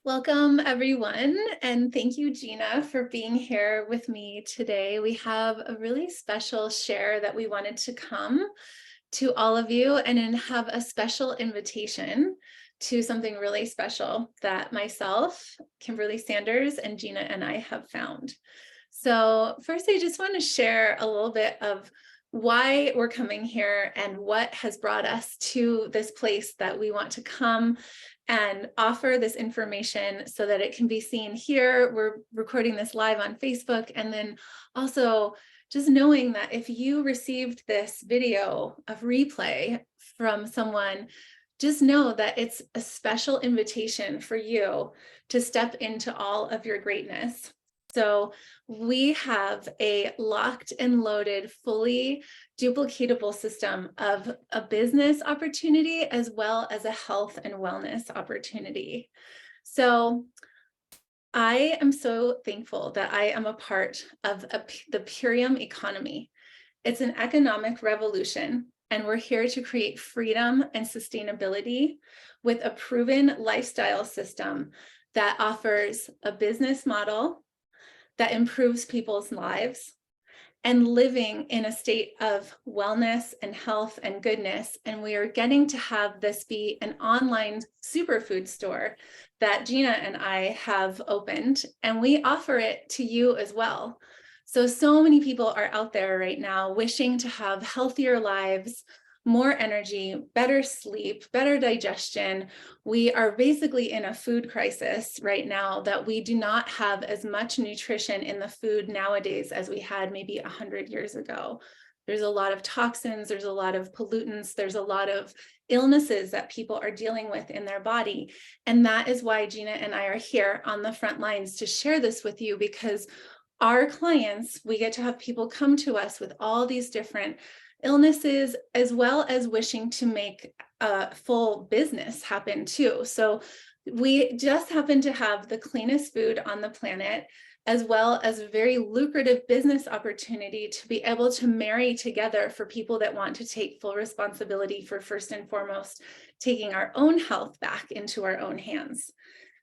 Welcome, everyone, and thank you, Gina, for being here with me today. We have a really special share that we wanted to come to all of you and then have a special invitation to something really special that myself, Kimberly Sanders, and Gina and I have found. So first, I just want to share a little bit of why we're coming here and what has brought us to this place that we want to come and offer this information so that it can be seen here. We're recording this live on Facebook, and then also just knowing that if you received this video of replay from someone, just know that it's a special invitation for you to step into all of your greatness. So we have a locked and loaded, fully duplicatable system of a business opportunity as well as a health and wellness opportunity. So I am so thankful that I am a part of the Purium Economy. It's an economic revolution, and we're here to create freedom and sustainability with a proven lifestyle system that offers a business model that improves people's lives and living in a state of wellness and health and goodness. And we are getting to have this be an online superfood store that Gina and I have opened, and we offer it to you as well. So many people are out there right now wishing to have healthier lives, more energy, better sleep, better digestion. We are basically in a food crisis right now that we do not have as much nutrition in the food nowadays as we had maybe 100 years ago. There's a lot of toxins, there's a lot of pollutants, there's a lot of illnesses that people are dealing with in their body. And that is why Gina and I are here on the front lines to share this with you, because our clients, we get to have people come to us with all these different illnesses, as well as wishing to make a full business happen too. So we just happen to have the cleanest food on the planet, as well as a very lucrative business opportunity to be able to marry together for people that want to take full responsibility for, first and foremost, taking our own health back into our own hands.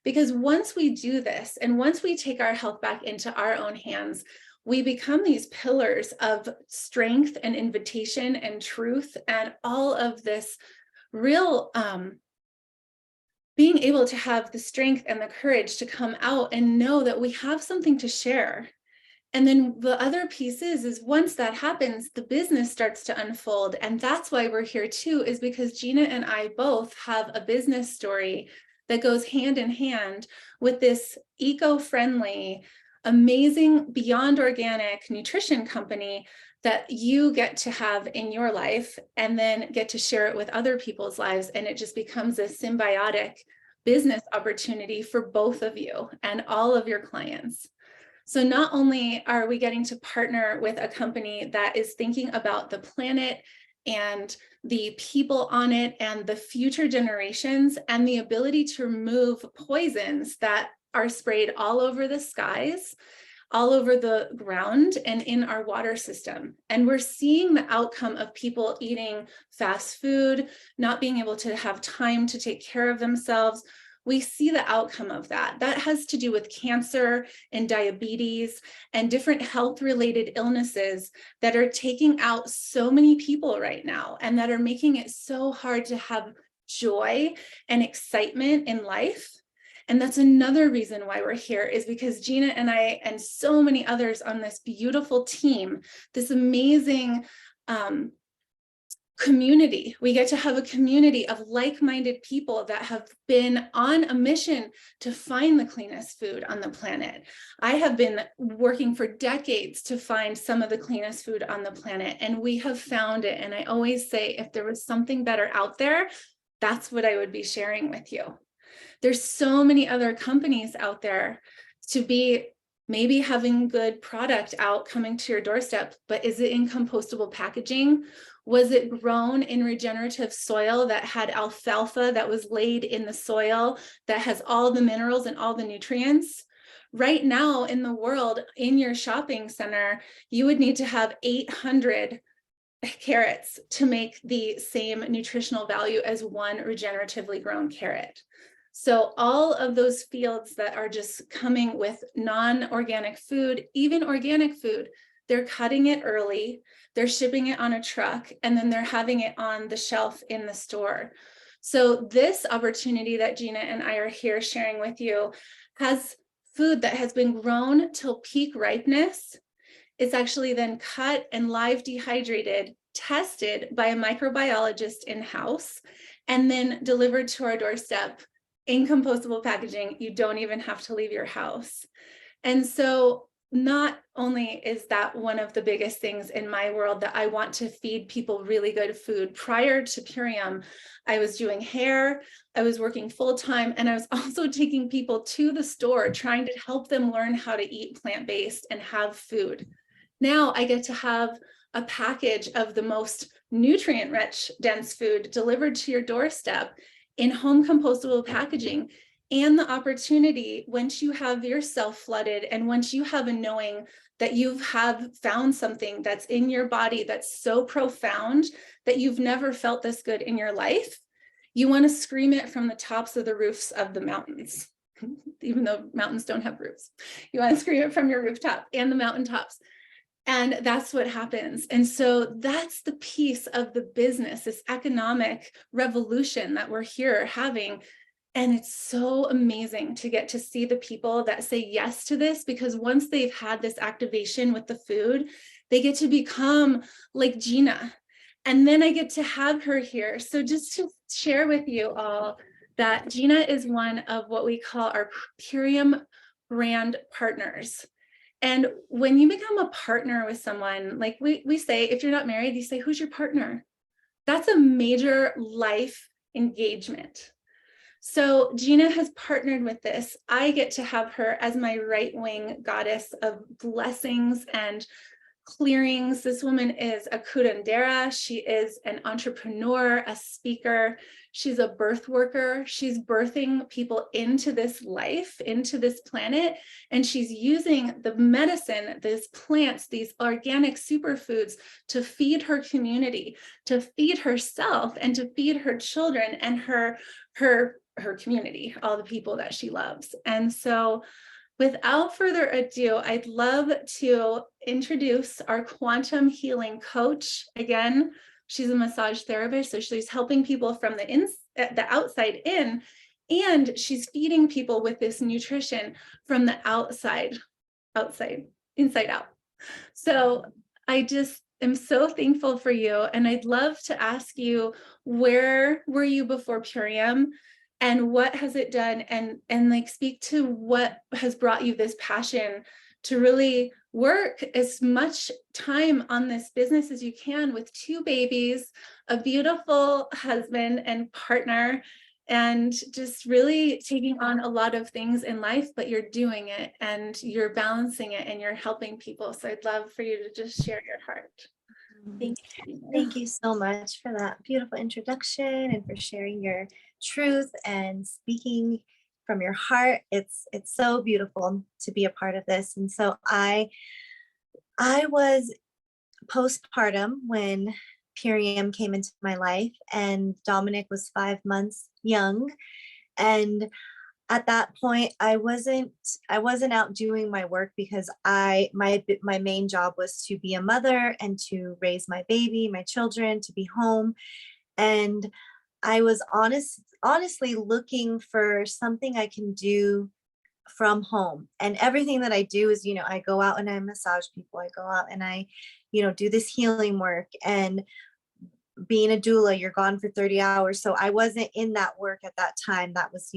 Because once we do this, and once we take our health back into our own hands, we become these pillars of strength and invitation and truth and all of this real being able to have the strength and the courage to come out and know that we have something to share. And then the other piece is once that happens, the business starts to unfold. And that's why we're here too, is because Gina and I both have a business story that goes hand in hand with this eco-friendly, amazing, beyond organic nutrition company that you get to have in your life and then get to share it with other people's lives. And it just becomes a symbiotic business opportunity for both of you and all of your clients. So not only are we getting to partner with a company that is thinking about the planet and the people on it and the future generations and the ability to remove poisons that are sprayed all over the skies, all over the ground, and in our water system. And we're seeing the outcome of people eating fast food, not being able to have time to take care of themselves. We see the outcome of that. That has to do with cancer and diabetes and different health-related illnesses that are taking out so many people right now and that are making it so hard to have joy and excitement in life. And that's another reason why we're here, is because Gina and I and so many others on this beautiful team, this amazing community. We get to have a community of like-minded people that have been on a mission to find the cleanest food on the planet. I have been working for decades to find some of the cleanest food on the planet, and we have found it. And I always say, if there was something better out there, that's what I would be sharing with you. There's so many other companies out there to be maybe having good product out coming to your doorstep, but is it in compostable packaging? Was it grown in regenerative soil that had alfalfa that was laid in the soil that has all the minerals and all the nutrients? Right now in the world, in your shopping center, you would need to have 800 carrots to make the same nutritional value as one regeneratively grown carrot. So all of those fields that are just coming with non-organic food, even organic food, they're cutting it early, they're shipping it on a truck, and then they're having it on the shelf in the store. So this opportunity that Gina and I are here sharing with you has food that has been grown till peak ripeness. It's actually then cut and live dehydrated, tested by a microbiologist in-house, and then delivered to our doorstep in compostable packaging. You don't even have to leave your house. And so not only is that one of the biggest things in my world that I want to feed people really good food. Prior to Purium, I was doing hair, I was working full-time, and I was also taking people to the store trying to help them learn how to eat plant-based and have food. Now I get to have a package of the most nutrient-rich, dense food delivered to your doorstep in home compostable packaging, and the opportunity, once you have yourself flooded and once you have a knowing that you've found something that's in your body that's so profound that you've never felt this good in your life, you want to scream it from the tops of the roofs of the mountains. Even though mountains don't have roofs, you want to scream it from your rooftop and the mountaintops. And that's what happens. And so that's the piece of the business, this economic revolution that we're here having. And it's so amazing to get to see the people that say yes to this, because once they've had this activation with the food, they get to become like Gina. And then I get to have her here. So just to share with you all that Gina is one of what we call our Purium brand partners. And when you become a partner with someone, like we say, if you're not married, you say, who's your partner? That's a major life engagement. So Gina has partnered with this. I get to have her as my right wing goddess of blessings and clearings. This woman is a curandera. She is an entrepreneur, a speaker. She's a birth worker. She's birthing people into this life, into this planet. And she's using the medicine, these plants, these organic superfoods to feed her community, to feed herself, and to feed her children and her community, all the people that she loves. And so without further ado, I'd love to introduce our quantum healing coach. Again, she's a massage therapist, so she's helping people from the outside in, and she's feeding people with this nutrition from the inside out. So I just am so thankful for you, and I'd love to ask you, where were you before Purium? And what has it done? And like speak to what has brought you this passion to really work as much time on this business as you can with 2 babies, a beautiful husband and partner, and just really taking on a lot of things in life, but you're doing it and you're balancing it and you're helping people. So I'd love for you to just share your heart. Thank you. Thank you so much for that beautiful introduction and for sharing your truth and speaking from your heart. It's so beautiful to be a part of this. And so I was postpartum when Purium came into my life, and Dominic was 5 months young. And at that point, I wasn't out doing my work because my main job was to be a mother and to raise my baby, my children, to be home. And I was honestly looking for something I can do from home. And everything that I do is, I go out and I massage people. I go out and I, do this healing work. And being a doula, you're gone for 30 hours. So I wasn't in that work at that time. That was,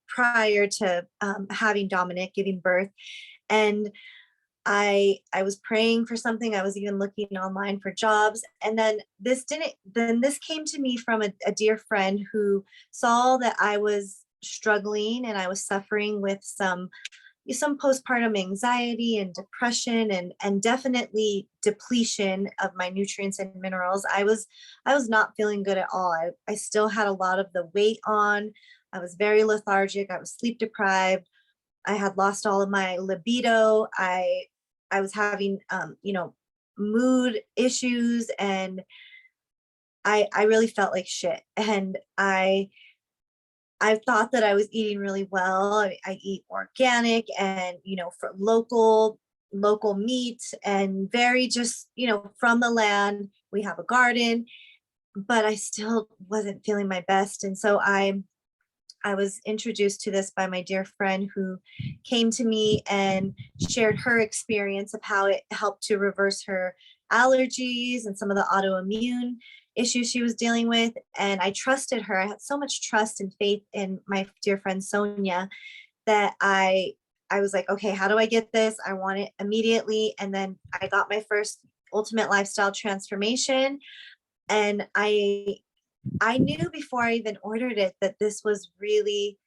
prior to having Dominic, giving birth. And I was praying for something. I was even looking online for jobs. And then this came to me from a dear friend who saw that I was struggling and I was suffering with some postpartum anxiety and depression and definitely depletion of my nutrients and minerals. I was not feeling good at all. I still had a lot of the weight on. I was very lethargic. I was sleep deprived. I had lost all of my libido. I was having mood issues, and I really felt like shit. And I I thought that I was eating really well. I eat organic and, for local meat and very just, from the land. We have a garden, but I still wasn't feeling my best. And so I was introduced to this by my dear friend who came to me and shared her experience of how it helped to reverse her allergies and some of the autoimmune issues she was dealing with. And I trusted her. I had so much trust and faith in my dear friend Sonia that I was like, okay, how do I get this? I want it immediately. And then I got my first ultimate lifestyle transformation. And I knew before I even ordered it that this was really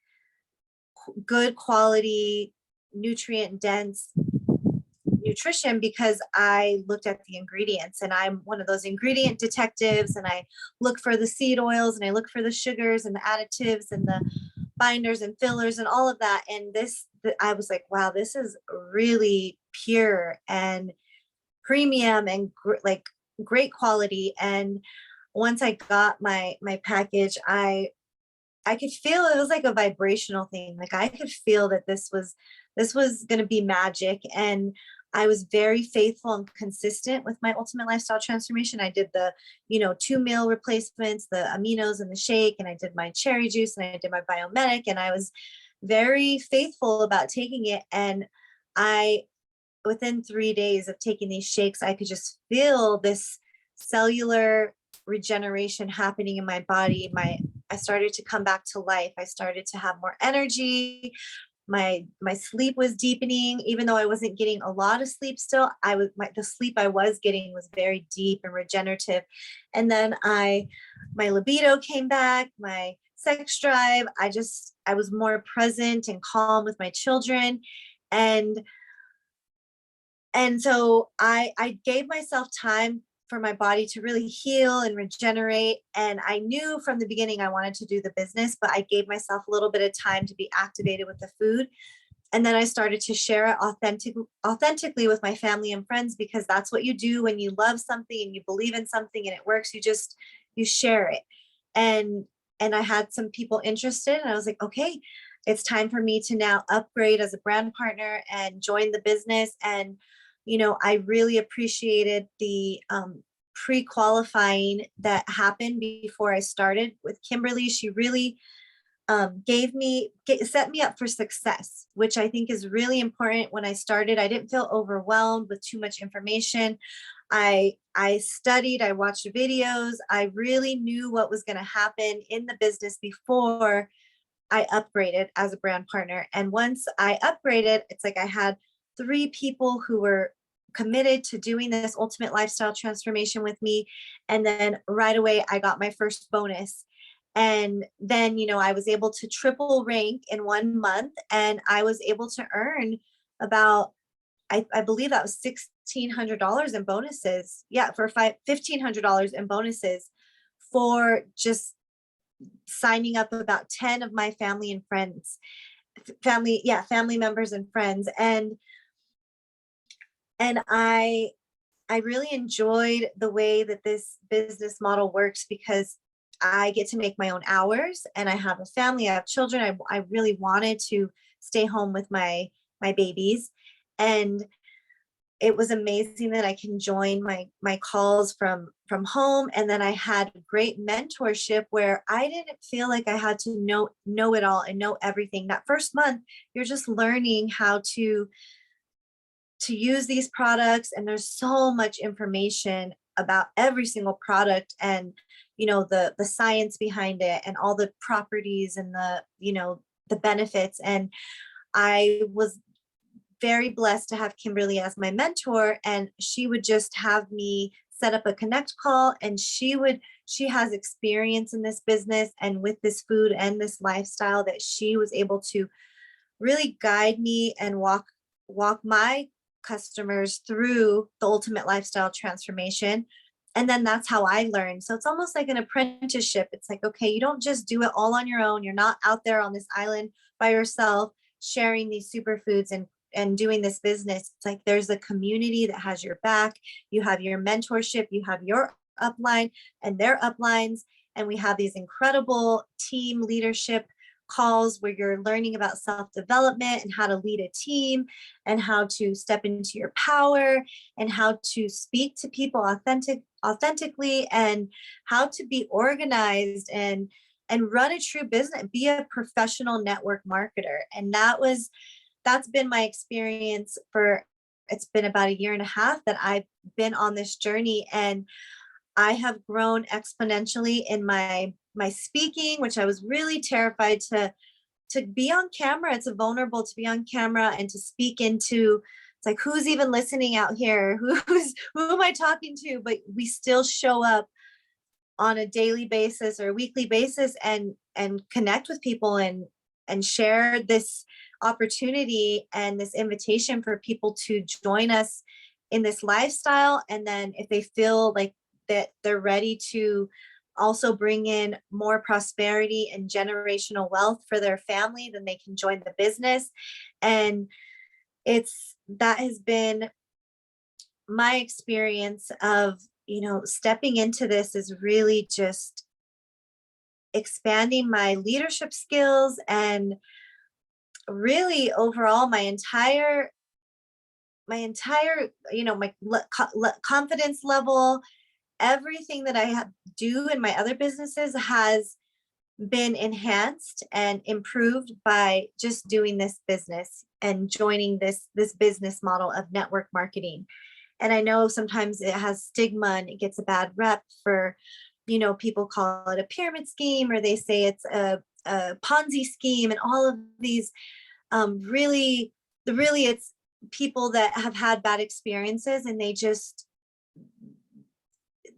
good quality, nutrient dense nutrition because I looked at the ingredients, and I'm one of those ingredient detectives, and I look for the seed oils and I look for the sugars and the additives and the binders and fillers and all of that. And I was like, wow, this is really pure and premium and like great quality. And once I got my package, I could feel it was like a vibrational thing. Like I could feel that this was going to be magic. And I was very faithful and consistent with my ultimate lifestyle transformation. I did the, 2 meal replacements, the aminos and the shake, and I did my cherry juice and I did my biomedic, and I was very faithful about taking it. And I within 3 days of taking these shakes, I could just feel this cellular regeneration happening in my body. I started to come back to life. I started to have more energy. My sleep was deepening, even though I wasn't getting a lot of sleep still. The sleep I was getting was very deep and regenerative. And then my libido came back, my sex drive. I was more present and calm with my children. And so I gave myself time for my body to really heal and regenerate. And I knew from the beginning I wanted to do the business, but I gave myself a little bit of time to be activated with the food. And then I started to share it authentically with my family and friends, because that's what you do when you love something and you believe in something and it works. You share it. And I had some people interested, and I was like, okay, it's time for me to now upgrade as a brand partner and join the business. And I really appreciated the pre-qualifying that happened before I started with Kimberly. She really set me up for success, which I think is really important. When I started, I didn't feel overwhelmed with too much information. I studied, I watched videos. I really knew what was going to happen in the business before I upgraded as a brand partner. And once I upgraded, it's like I had 3 people who were committed to doing this ultimate lifestyle transformation with me. And then right away, I got my first bonus. And then, I was able to triple rank in 1 month, and I was able to earn about, I believe that was $1,600 in bonuses. Yeah, for $1,500 in bonuses for just signing up about 10 of my family and friends, family members and friends. And I really enjoyed the way that this business model works, because I get to make my own hours, and I have a family, I have children. I really wanted to stay home with my babies. And it was amazing that I can join my calls from home. And then I had great mentorship where I didn't feel like I had to know it all and know everything. That first month, you're just learning how to use these products, and there's so much information about every single product, and the science behind it and all the properties and the benefits. And I was very blessed to have Kimberly as my mentor, and she would just have me set up a connect call, and she has experience in this business and with this food and this lifestyle, that she was able to really guide me and walk my customers through the ultimate lifestyle transformation. And then that's how I learned. So it's almost like an apprenticeship. It's like, okay, you don't just do it all on your own. You're not out there on this island by yourself sharing these superfoods and doing this business. It's like there's a community that has your back. You have your mentorship, you have your upline and their uplines, and we have these incredible team leadership calls where you're learning about self-development and how to lead a team and how to step into your power and how to speak to people authentically and how to be organized and run a true business, be a professional network marketer. And that's been my experience for, it's been about a year and a half that I've been on this journey, and I have grown exponentially in my speaking, which I was really terrified to be on camera. It's vulnerable to be on camera and to speak into, it's like, who's even listening out here? Who am I talking to? But we still show up on a daily basis or weekly basis and connect with people and share this opportunity and this invitation for people to join us in this lifestyle. And then if they feel like that they're ready to also bring in more prosperity and generational wealth for their family, then they can join the business. And that has been my experience of, stepping into this is really just expanding my leadership skills and really overall my entire my confidence level. Everything that I do in my other businesses has been enhanced and improved by just doing this business and joining this business model of network marketing. And I know sometimes it has stigma and it gets a bad rep for, people call it a pyramid scheme, or they say it's a Ponzi scheme, and all of these really it's people that have had bad experiences and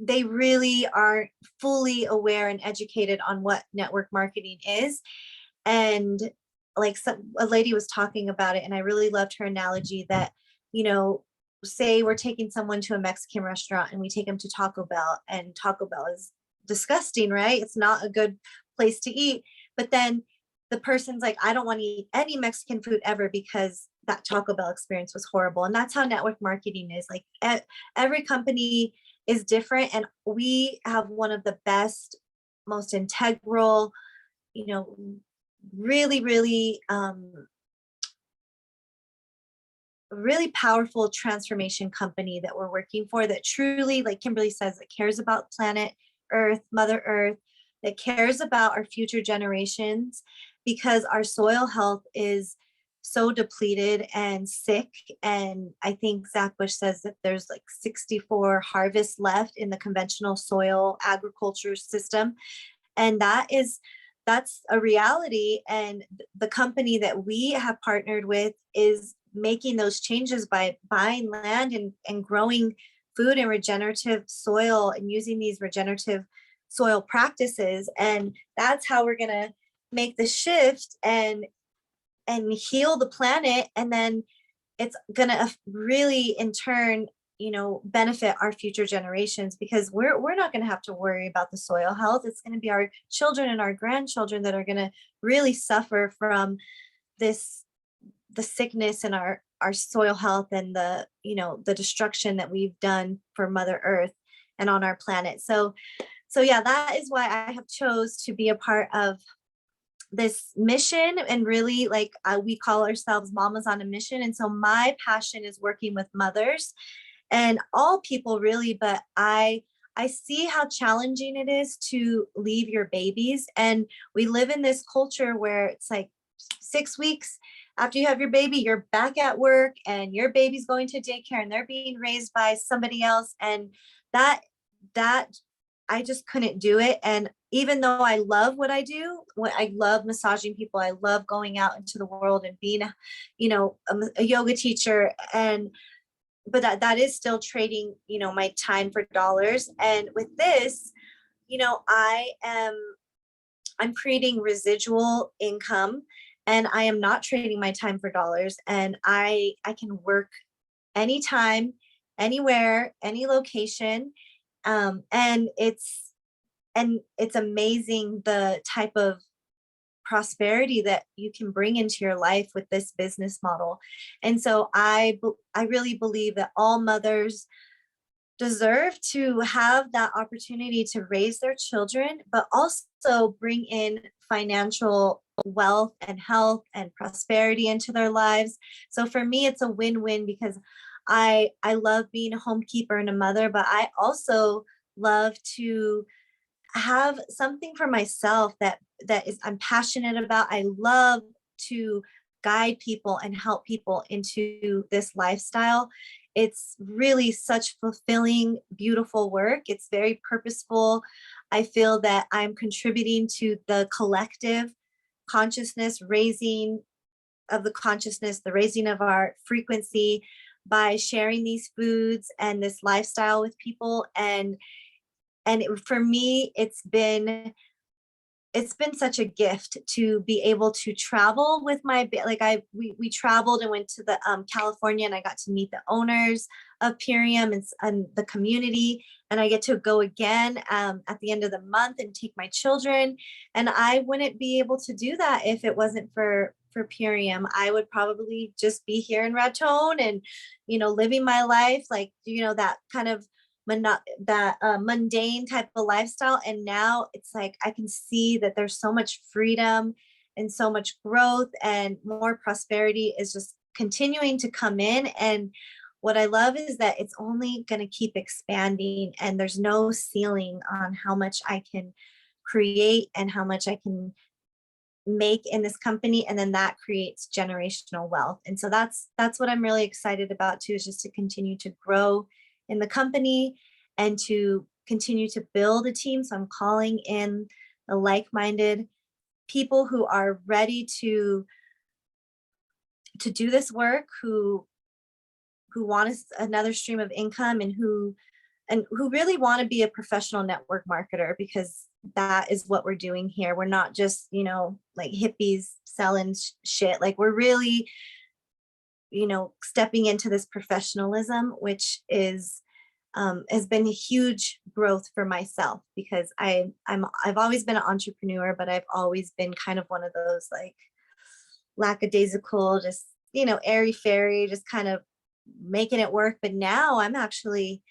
they really aren't fully aware and educated on what network marketing is. And like a lady was talking about it, and I really loved her analogy that, say we're taking someone to a Mexican restaurant and we take them to Taco Bell, and Taco Bell is disgusting, right? It's not a good place to eat. But then the person's like, I don't want to eat any Mexican food ever because that Taco Bell experience was horrible. And that's how network marketing is. Like every company is different, and we have one of the best, most integral, really, really, really powerful transformation company that we're working for, that truly, like Kimberly says, that cares about planet Earth, Mother Earth, that cares about our future generations, because our soil health is so depleted and sick. And I think Zach Bush says that there's like 64 harvests left in the conventional soil agriculture system. And that's a reality. And the company that we have partnered with is making those changes by buying land and growing food in regenerative soil and using these regenerative soil practices. And that's how we're going to make the shift and heal the planet. And then it's going to really in turn, benefit our future generations, because we're not going to have to worry about the soil health. It's going to be our children and our grandchildren that are going to really suffer from the sickness in our soil health and the destruction that we've done for Mother Earth and on our planet. So yeah, that is why I have chose to be a part of this mission. And really, like, we call ourselves Mamas on a Mission. And so my passion is working with mothers and all people really, but I see how challenging it is to leave your babies. And we live in this culture where it's like 6 weeks after you have your baby, you're back at work and your baby's going to daycare and they're being raised by somebody else. And that I just couldn't do it. And even though I love what I do, I love massaging people, I love going out into the world and being a yoga teacher, but that is still trading, my time for dollars. And with this, I'm creating residual income, and I am not trading my time for dollars. And I can work anytime, anywhere, any location. And it's amazing the type of prosperity that you can bring into your life with this business model. And so I really believe that all mothers deserve to have that opportunity to raise their children, but also bring in financial wealth and health and prosperity into their lives. So for me, it's a win-win because I love being a homekeeper and a mother, but I also love to have something for myself that is I'm passionate about. I love to guide people and help people into this lifestyle. It's really such fulfilling, beautiful work. It's very purposeful. I feel that I'm contributing to the collective consciousness raising of the consciousness, the raising of our frequency by sharing these foods and this lifestyle with people. For me, it's been such a gift to be able to travel with like we traveled and went to the California, and I got to meet the owners of Purium and the community, and I get to go again at the end of the month and take my children. And I wouldn't be able to do that if it wasn't for Purium. I would probably just be here in Raton and living my life like that kind of mundane type of lifestyle. And now it's like I can see that there's so much freedom and so much growth, and more prosperity is just continuing to come in. And what I love is that it's only going to keep expanding, and there's no ceiling on how much I can create and how much I can make in this company. And then that creates generational wealth. And so that's what I'm really excited about too, is just to continue to grow in the company and to continue to build a team. So I'm calling in the like-minded people who are ready to do this work, who want another stream of income, and who really want to be a professional network marketer, because that is what we're doing here. We're not just like hippies selling shit. Like we're really stepping into this professionalism, which is has been a huge growth for myself, because I've always been an entrepreneur, but I've always been kind of one of those like lackadaisical, just airy fairy, just kind of making it work. But now I'm actually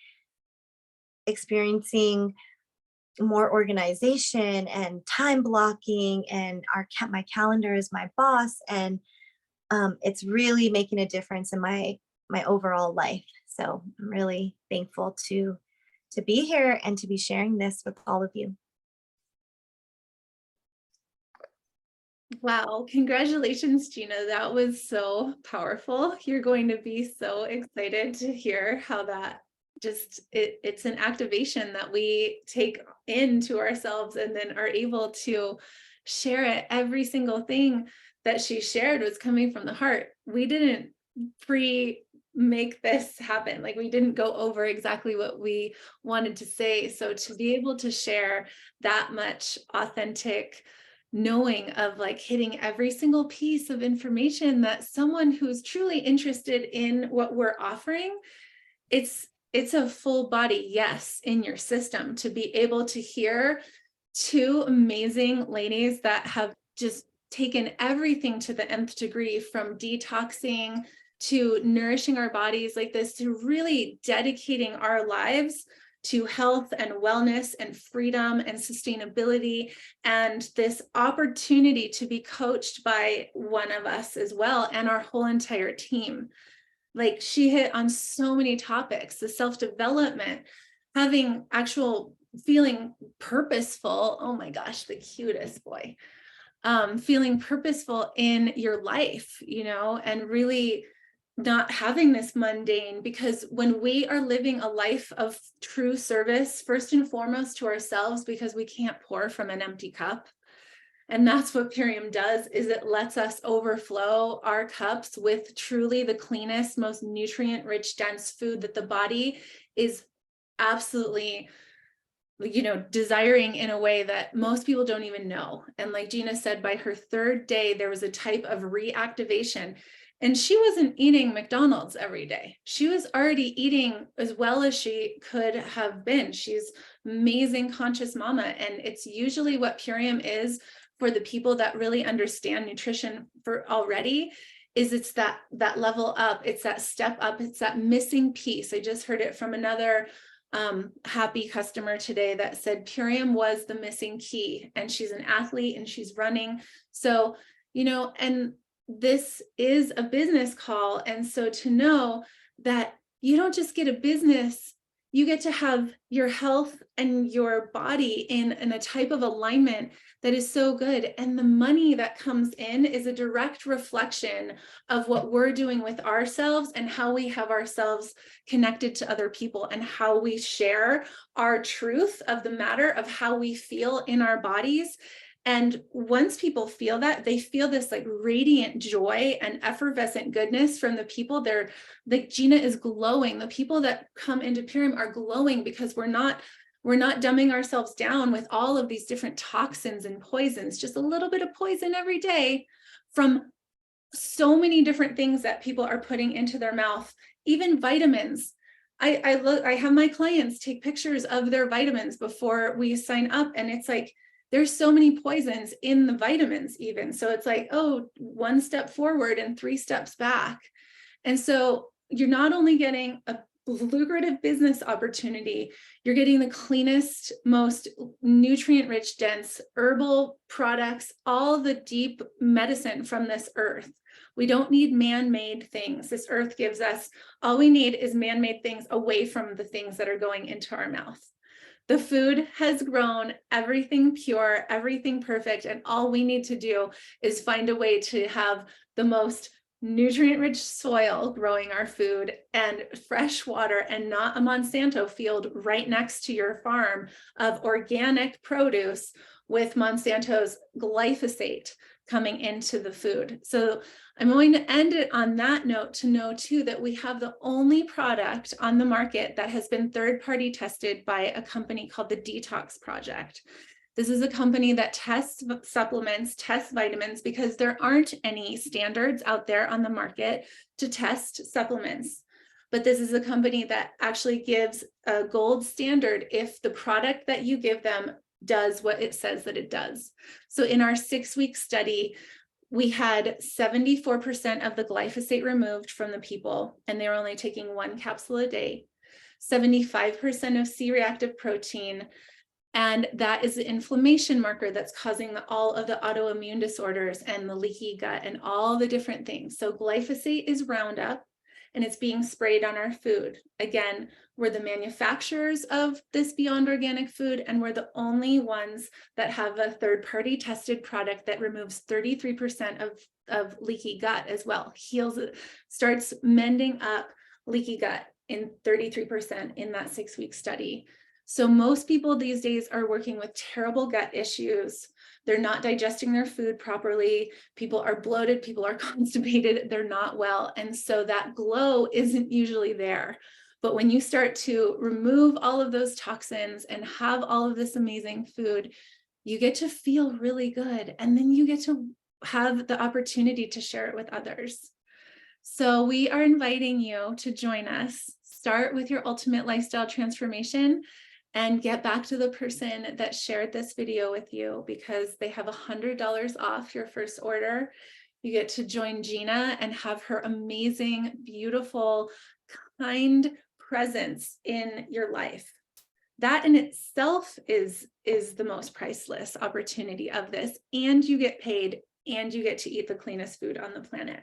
experiencing more organization and time blocking, and my calendar is my boss, and it's really making a difference in my overall life. So I'm really thankful to be here and to be sharing this with all of you. Wow, congratulations, Gina. That was so powerful. You're going to be so excited to hear how that it's an activation that we take into ourselves and then are able to share it. Every single thing that she shared was coming from the heart. We didn't make this happen. Like we didn't go over exactly what we wanted to say. So to be able to share that much authentic knowing of like hitting every single piece of information that someone who's truly interested in what we're offering, it's a full body yes in your system to be able to hear two amazing ladies that have just taken everything to the nth degree, from detoxing to nourishing our bodies like this, to really dedicating our lives to health and wellness and freedom and sustainability, and this opportunity to be coached by one of us as well and our whole entire team. Like she hit on so many topics, the self-development, having actual feeling purposeful. Oh my gosh, the cutest boy. Feeling purposeful in your life, and really not having this mundane, because when we are living a life of true service, first and foremost to ourselves, because we can't pour from an empty cup. And that's what Purium does, is it lets us overflow our cups with truly the cleanest, most nutrient rich, dense food that the body is absolutely desiring in a way that most people don't even know. And like Gina said, by her third day, there was a type of reactivation. And she wasn't eating McDonald's every day. She was already eating as well as she could have been. She's amazing conscious mama. And it's usually what Purium is for the people that really understand nutrition for already, is it's that level up, it's that step up, it's that missing piece. I just heard it from another happy customer today that said Purium was the missing key, and she's an athlete and she's running. So, and this is a business call. And so to know that you don't just get a business, you get to have your health and your body in a type of alignment that is so good. And the money that comes in is a direct reflection of what we're doing with ourselves and how we have ourselves connected to other people and how we share our truth of the matter of how we feel in our bodies. And once people feel that, they feel this like radiant joy and effervescent goodness from the people. They're like, Gina is glowing. The people that come into Purium are glowing because we're not dumbing ourselves down with all of these different toxins and poisons, just a little bit of poison every day from so many different things that people are putting into their mouth, even vitamins. I have my clients take pictures of their vitamins before we sign up, and it's like, there's so many poisons in the vitamins even. So it's like, oh, one step forward and 3 steps back. And so you're not only getting a lucrative business opportunity, you're getting the cleanest, most nutrient-rich, dense herbal products, all the deep medicine from this earth. We don't need man-made things. This earth gives us, all we need is man-made things away from the things that are going into our mouth. The food has grown, everything pure, everything perfect, and all we need to do is find a way to have the most nutrient-rich soil growing our food and fresh water, and not a Monsanto field right next to your farm of organic produce with Monsanto's glyphosate coming into the food. So I'm going to end it on that note to know too that we have the only product on the market that has been third-party tested by a company called the Detox Project. This is a company that tests supplements, tests vitamins, because there aren't any standards out there on the market to test supplements. But this is a company that actually gives a gold standard if the product that you give them does what it says that it does. So in our 6-week study, we had 74% of the glyphosate removed from the people, and they were only taking 1 capsule a day, 75% of C-reactive protein, and that is the inflammation marker that's causing all of the autoimmune disorders and the leaky gut and all the different things. So glyphosate is Roundup, and it's being sprayed on our food. Again, we're the manufacturers of this Beyond Organic food, and we're the only ones that have a third-party tested product that removes 33% of leaky gut as well, heals it, starts mending up leaky gut in 33% in that 6-week study. So most people these days are working with terrible gut issues. They're not digesting their food properly. People are bloated, people are constipated, they're not well. And so that glow isn't usually there. But when you start to remove all of those toxins and have all of this amazing food, you get to feel really good. And then you get to have the opportunity to share it with others. So we are inviting you to join us. Start with your ultimate lifestyle transformation and get back to the person that shared this video with you, because they have $100 off your first order. You get to join Gina and have her amazing, beautiful, kind presence in your life. That in itself is the most priceless opportunity of this. And you get paid, and you get to eat the cleanest food on the planet.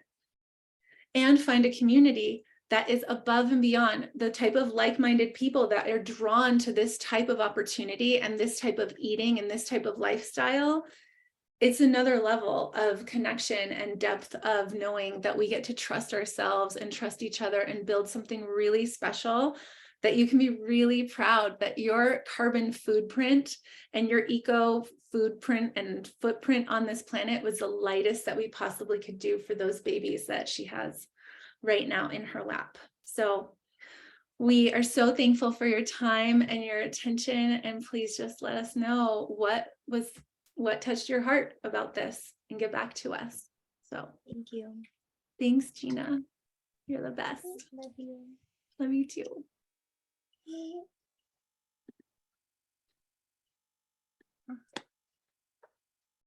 And find a community that is above and beyond the type of like-minded people that are drawn to this type of opportunity and this type of eating and this type of lifestyle. It's another level of connection and depth of knowing that we get to trust ourselves and trust each other and build something really special, that you can be really proud that your carbon footprint and your eco footprint and footprint on this planet was the lightest that we possibly could do for those babies that she has right now in her lap. So we are so thankful for your time and your attention, and please just let us know what touched your heart about this and get back to us. So Thank you. thanks, Gina. You're the best. Love you. Love you too.